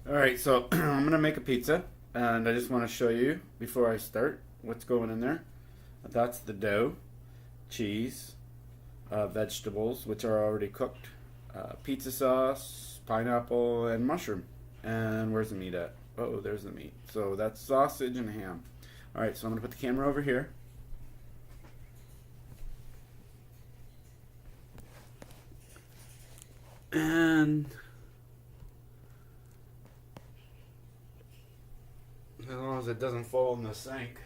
Alright, so I'm going to make a pizza, and I just want to show you before I start what's going in there. That's the dough, cheese, vegetables, which are already cooked, pizza sauce, pineapple, and mushroom. And where's the meat at? Oh, there's the meat. So that's sausage and ham. Alright, so I'm going to put the camera over here. And as long as it doesn't fall in the sink.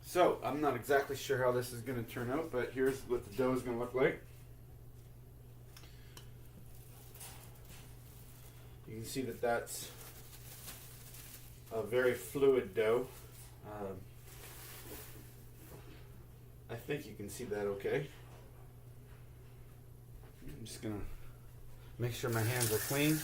So, I'm not exactly sure how this is going to turn out, but here's what the dough is going to look like. You can see that that's a very fluid dough. I think you can see that okay. I'm just going to make sure my hands are clean.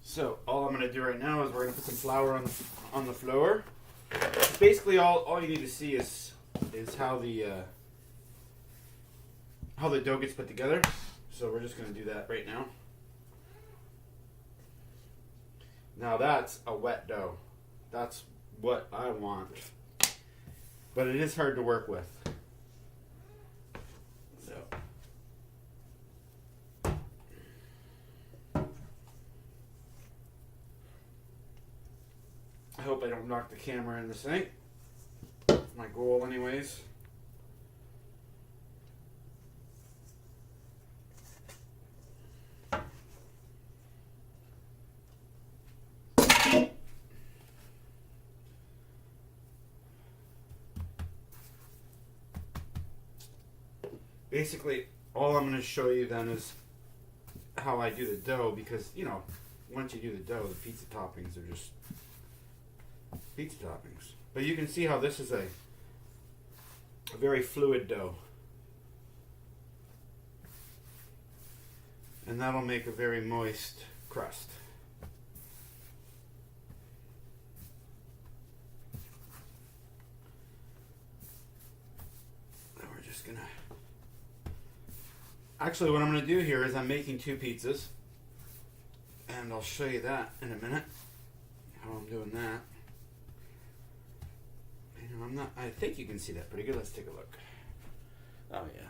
So all I'm going to do right now is we're going to put some flour on the floor. Basically, all you need to see is how the dough gets put together. So we're just going to do that right now. Now that's a wet dough. That's what I want. But it is hard to work with. So I hope I don't knock the camera in the sink. That's my goal anyways. Basically, all I'm going to show you then is how I do the dough, because, you know, once you do the dough, the pizza toppings are just pizza toppings. But you can see how this is a very fluid dough. And that'll make a very moist crust. And we're just going to... Actually, what I'm going to do here is I'm making two pizzas. And I'll show you that in a minute, how I'm doing that. I think you can see that pretty good. Let's take a look. Oh yeah.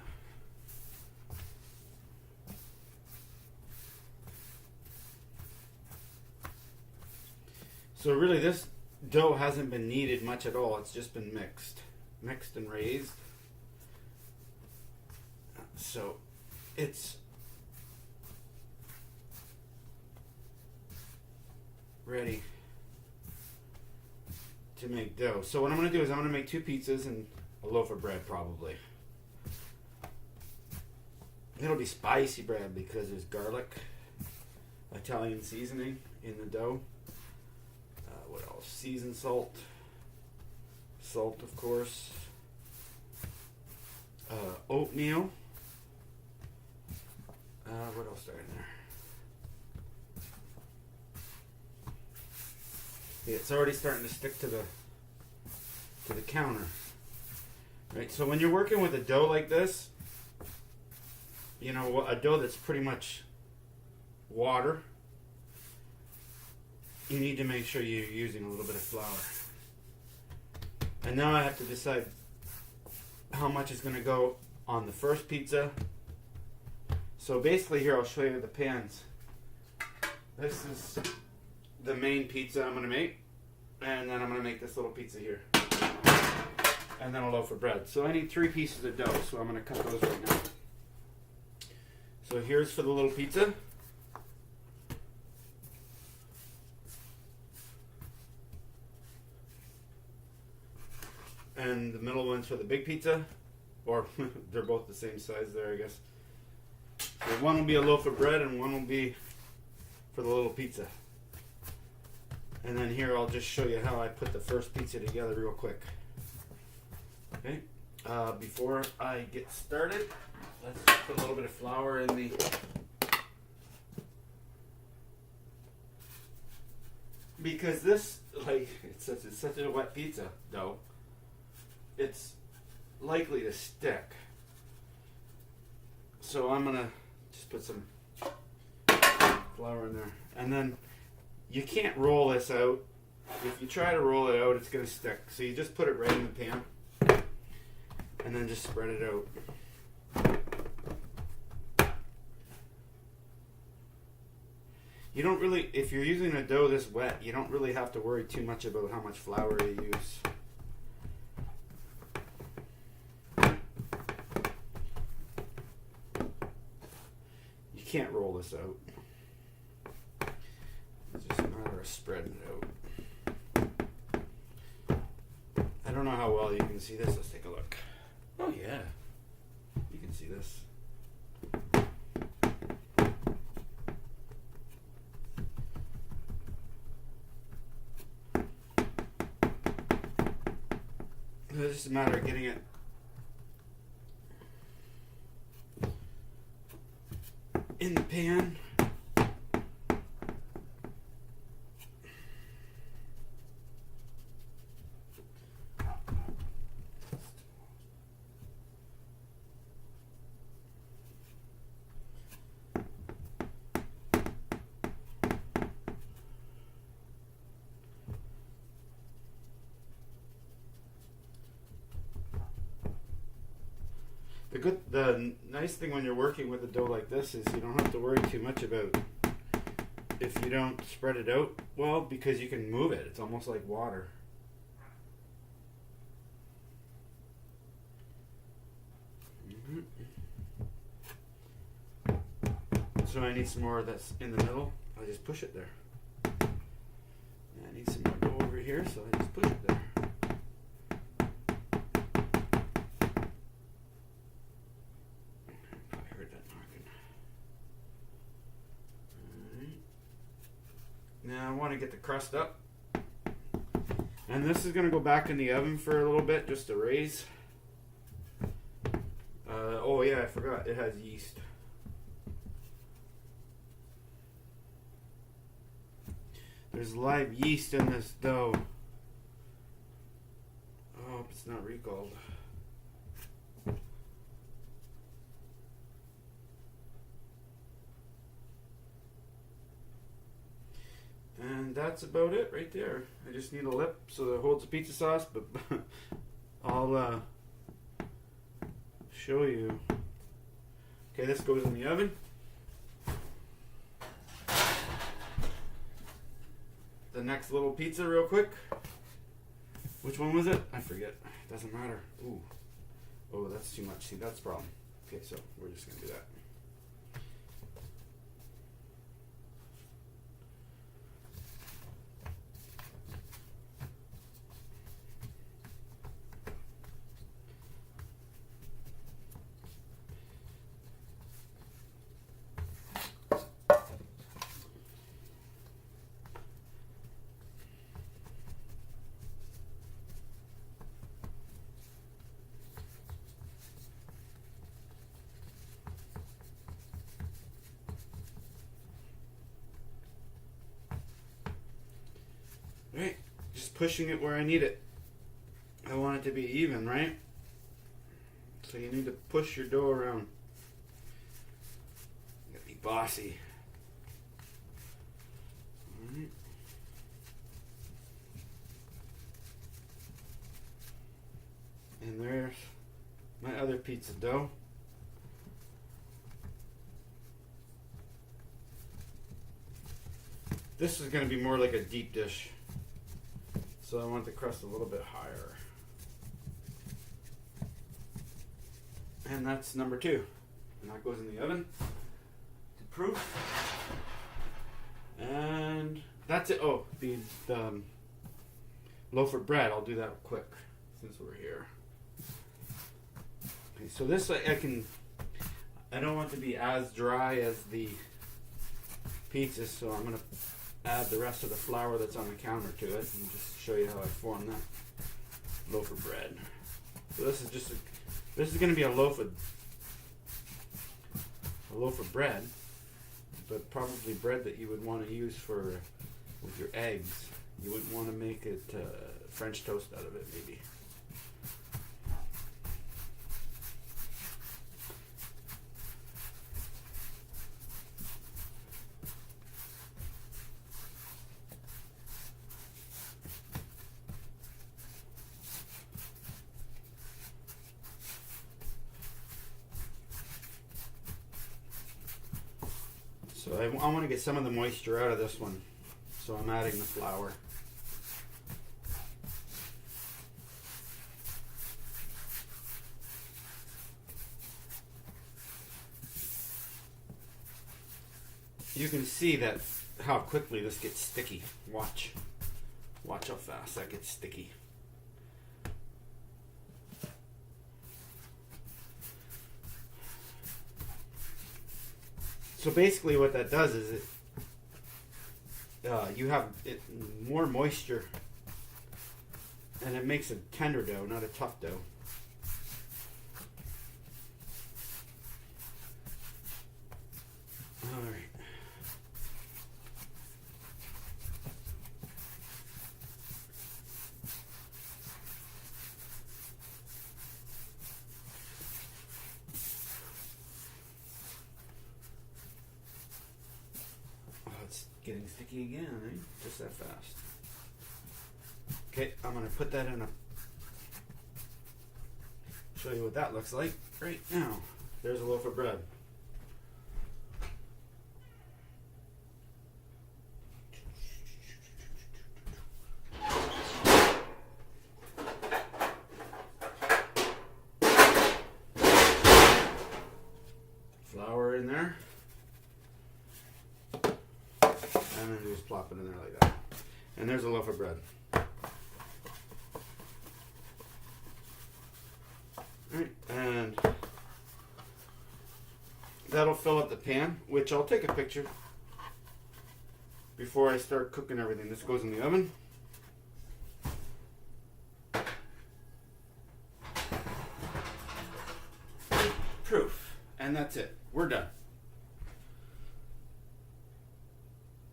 So really this dough hasn't been kneaded much at all. It's just been mixed and raised. So it's ready to make dough. So what I'm going to do is I'm going to make two pizzas and a loaf of bread probably. It'll be spicy bread because there's garlic, Italian seasoning in the dough. What else? Seasoned salt. Salt, of course. Oatmeal. What else are in there? It's already starting to stick to the counter. Right, so when you're working with a dough like this, you know, a dough that's pretty much water, you need to make sure you're using a little bit of flour. And now I have to decide how much is going to go on the first pizza. So basically here I'll show you the pans. This is the main pizza I'm going to make, and then I'm going to make this little pizza here, and then a loaf of bread. So I need 3 pieces of dough, so I'm going to cut those right now. So here's for the little pizza. And the middle one's for the big pizza, or they're both the same size there, I guess. So one will be a loaf of bread and one will be for the little pizza. And then here I'll just show you how I put the first pizza together real quick. Okay, Before I get started, let's just put a little bit of flour in the because this, like, it's such a wet pizza dough, it's likely to stick. So I'm gonna just put some flour in there, and then you can't roll this out. If you try to roll it out, it's gonna stick. So you just put it right in the pan, and then just spread it out. You don't really, if you're using a dough this wet, you don't really have to worry too much about how much flour you use. You can't roll this out. It's just a matter of spreading it out. I don't know how well you can see this. Let's take a look. Oh yeah, you can see this. It's just a matter of getting it in the pan. The nice thing when you're working with a dough like this is you don't have to worry too much about if you don't spread it out well, because you can move it. It's almost like water. So I need some more that's in the middle. I just push it there. And I need some more dough over here, so I just push it there. Now I want to get the crust up, and this is going to go back in the oven for a little bit just to raise. Oh yeah, I forgot, it has yeast. There's live yeast in this dough. I hope it's not recalled. And that's about it right there. I just need a lip so that it holds the pizza sauce, but I'll show you. Okay, this goes in the oven. The next little pizza real quick. Which one was it? I forget. It doesn't matter. Ooh. Oh, that's too much. See, that's the problem. Okay, so we're just going to do that. Right, just pushing it where I need it. I want it to be even, right? So you need to push your dough around. You gotta be bossy. Alright. And there's my other pizza dough. This is going to be more like a deep dish. So I want the crust a little bit higher. And that's number 2. And that goes in the oven to proof. And that's it. Oh, the loaf of bread. I'll do that quick since we're here. Okay, so this I don't want it to be as dry as the pizza, so I'm going to add the rest of the flour that's on the counter to it and just show you how I form that loaf of bread. So this is going to be a loaf of bread, but probably bread that you would want to use with your eggs. You wouldn't want to make it French toast out of it, maybe. So I want to get some of the moisture out of this one, so I'm adding the flour. You can see that how quickly this gets sticky. Watch how fast that gets sticky. So basically what that does is you have more moisture, and it makes a tender dough, not a tough dough. All right. Getting sticky again, eh? Just that fast. Okay, I'm gonna put that in show you what that looks like right now. There's a loaf of bread. Flour in there. And then just plop it in there like that. And there's a loaf of bread. Alright, and that'll fill up the pan, which I'll take a picture before I start cooking everything. This goes in the oven. Proof. And that's it. We're done.